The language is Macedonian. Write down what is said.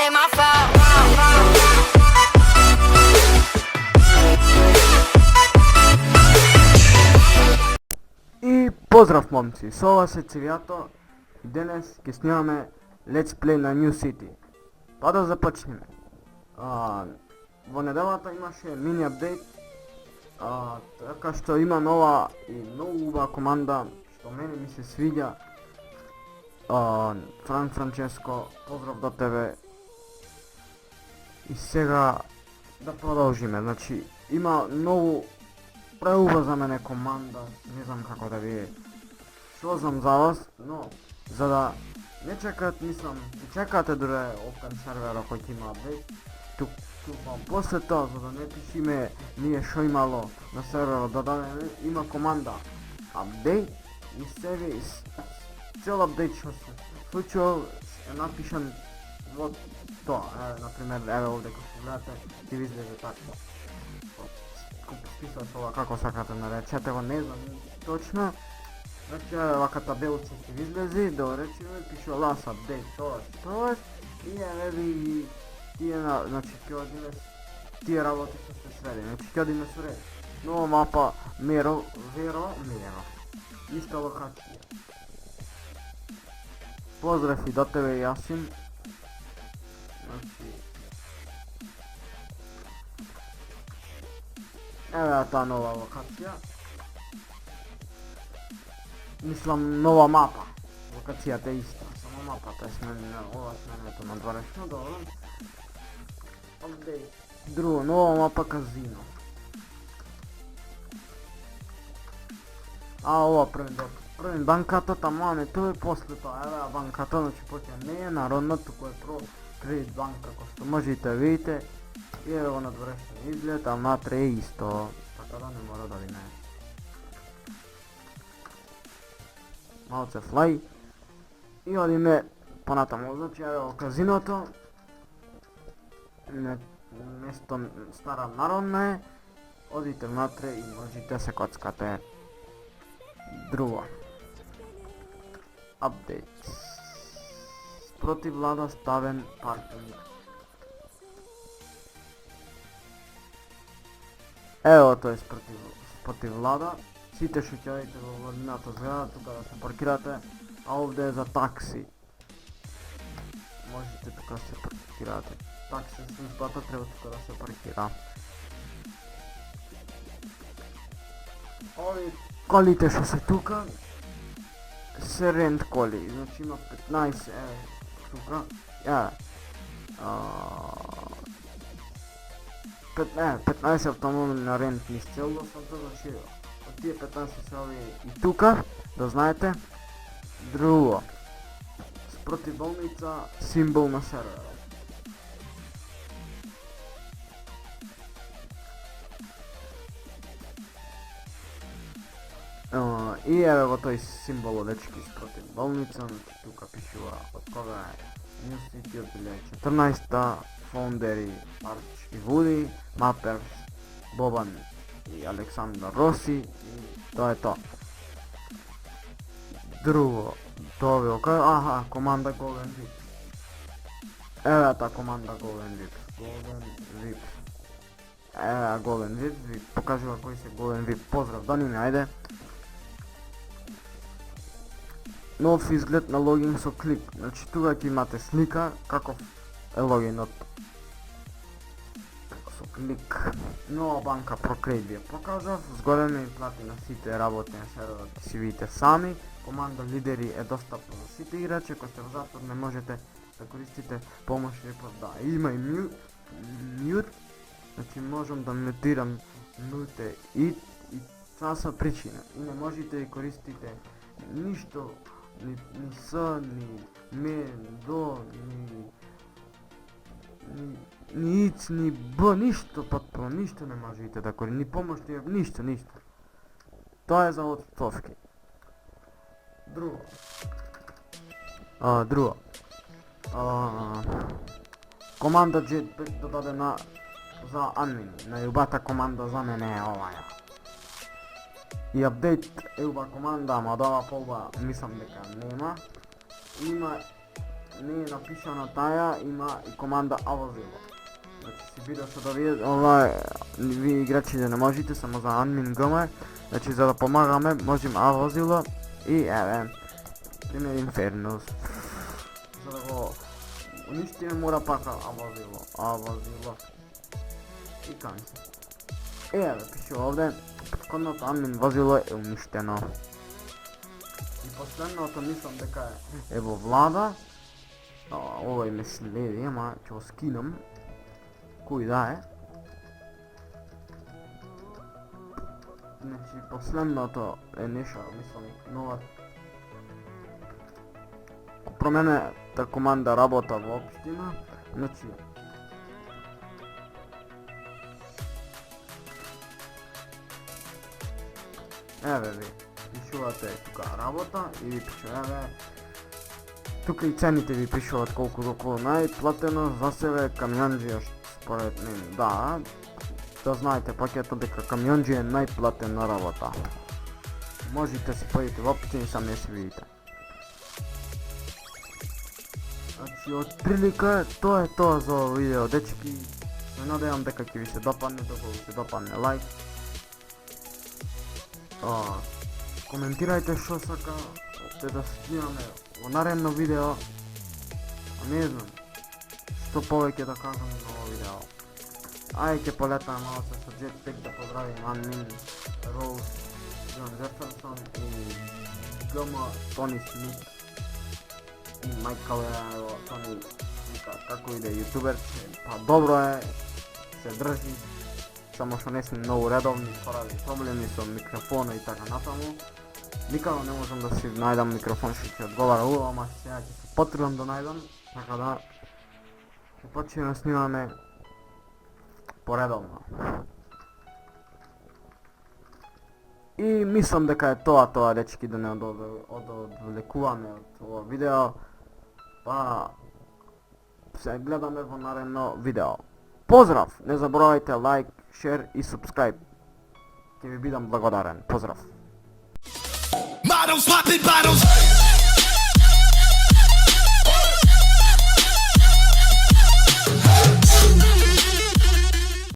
ain't my fault. И поздрав момци, со вас е Цивјато и денес ќе снимаме Let's Play на New City. Па да започнеме. Во неделата имаше мини апдейт, така што има нова и многу убава команда што мене ми се свиѓа. Франческо, поздрав до тебе. И сега да продолжиме, значи има многу преуба за мене команда, не знам како да ви знам за вас, но за да не чекат, мислам, чекате дуре Open сервера кој ќе има апдейт, тук после тоа, за да не пишиме ние шо имало на серверот, да дадеме, има команда апдейт и сервис, цел апдейт што се случува е напишан во тоа, например, еве овде како гледате, ќе ви излезе така. Списав ова како сакате наречете го, не знам точно. Значи вака табелче ќе ви излези, да речеме, пише last update, тоа и еве ви тие, значи ќе одиме тие работи што сте среди, значи ќе одиме со ред. Нова мапа Веро, иста локација. Поздрав и до тебе Јасин. Значи еве таа нова локација. Мислам нова мапа. Локацијата е иста, само мапата е сменена, ова сменето на дворешно, добро. Апдейт. Друго, нова мапа казино. Ова првен банката, тамо не тоа е после тоа, еве банката, значи почне не е народна, туку е про кредит банка, кој што можете видите. И еве го на дворешен изглед, а внатре е исто, така да не мора да ви не. Малце флај. И одиме понатаму, значи еве во казиното. Место стара народна е. Одите внатре и можете се коцкате. Друго. Апдейт. Против влада ставен паркинг. Ево тоа е против влада. Сите што ќе одите во владината зграда, тука да се паркирате, а овде е за такси. Можете тука да се паркирате. Такси службата треба тука да се паркира. Ови колите што се тука се рент коли, значи има 15 тука. 15 автомобили на рент низ целосната, значи од тие 15 се ови и тука, да знаете. Друго, спротив болница, символ на сервера. И еве го тој символ дечки спротив болница, тука пишува од кога е New City од 2014, фондери Арч и Вуди, Маперс, Бобан и Александар Роси, и тоа е тоа. Друго, тоа ви окажа, команда Golden Vip. Еве таа команда Golden Vip. Еве Golden Vip, ви покажува кои се Golden Vip. Поздрав, Даниме, ајде. Нов изглед на логин со клик, значи тука ќе имате слика каков е логинот со клик. Нова банка ProCredit ви ја покажав, згоре ми плати на сите работи на серверот, ќе си видите сами. Команда лидери е достапна за сите играчи, ако сте во затвор не можете да користите помошни да. Има и мют, значи можам да мютирам муте и това са причина. И не можете да користите ништо, ни С, ни М, До, ни Иц, ни Б, ништо потпро, ништо не можете да користите, ни помошни, ништо. Тоа е за отстовки. Друго. Команда Jetpack додадена за админи. Најубата команда за мене е оваа. И апдейт е убава команда, ама од ова полба мислам дека нема. Има не е напишана таја, има и команда авозило. Значи си видео што да видите, ви играчите не можете, само за admin gm, значи за да помагаме можем авозило и еве, има Infernus. За да го уништиме мора пака авозило. И кај се. Еве, пише овде, предходното admin возило е уништено. И последното мислам дека е во влада. Овој ме следи, ама ќе го скинам. Кој да е. Значи последното е нешто, мислам, нова променета команда работа во општина. Значи еве ви, пишувате тука работа и ви пише еве. Тука и цените ви пишуват колку доколку најплатено за себе камионџија според мен. Да знаете пакетот дека камионџија е најплатена работа. Можете си поидете во општина и сами си видите. Значи отприлика тоа е тоа за ово видео, дечки. Се надевам дека ќе ви се допадне, доколку ви се допадне лайк. Коментирајте што сакате да снимаме во наредно видео. Не знам што повеќе да кажам на ово видео. Ајде ќе полетаме малку со Jetpack да поздравим admin, Rose, John Jefferson и GM Тони Смит и Майкал Тони како иде јутуберче. Па добро е, се држи, само што не сме многу редовни поради проблеми со микрофона и така натаму. Никако не можам да си најдам микрофон што ќе одговара убаво, ама сега ќе се потрудам да најдам, така да ќе почнеме да снимаме поредовно. И мислам дека е тоа дечки, да не одвлекуваме од ова видео, па се гледаме во наредно видео. Поздрав! Не заборавајте лайк, шер и субскрайб. Ќе ви бидам благодарен. Поздрав! Models popping bottles.